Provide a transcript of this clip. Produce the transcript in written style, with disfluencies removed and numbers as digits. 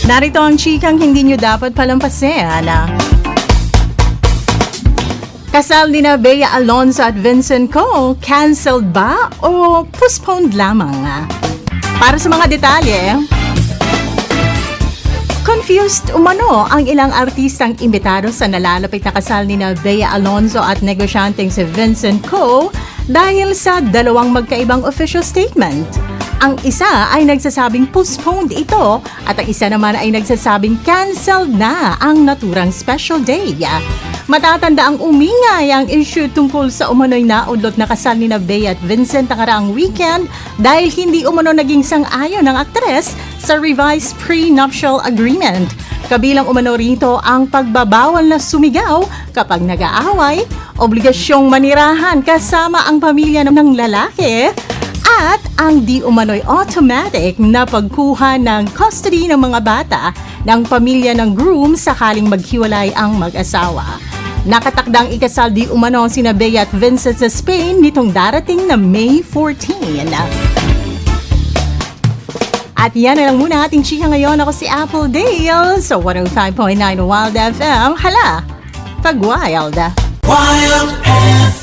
Narito ang chikang hindi nyo dapat palampasin. Kasal ni na Bea Alonzo at Vincent Co, canceled ba o postponed lamang? Para sa mga detalye, confused umano ang ilang artistang imbitado sa nalalapit na kasal ni na Bea Alonzo at negosyanteng si Vincent Co dahil sa dalawang magkaibang official statement. Ang isa ay nagsasabing postponed ito at ang isa naman ay nagsasabing canceled na ang naturang special day. Matatanda ang umingay ang issue tungkol sa umano'y naudlot na kasal ni na Bea at Vincent nakaraang weekend dahil hindi umano naging sang-ayon ng aktres sa revised prenuptial agreement. Kabilang umano rito ang pagbabawal na sumigaw kapag nag-aaway, obligasyong manirahan kasama ang pamilya ng lalaki, at ang di umano'y automatic na pagkuha ng custody ng mga bata ng pamilya ng groom sakaling maghiwalay ang mag-asawa. Nakatakdang ikasal di umano sina Bea at Vincent sa Spain nitong darating na May 14. At yan na lang muna ating chika ngayon. Ako si Apple Dale sa 105.9 Wild FM. Hala, pag Wild! Wild FM.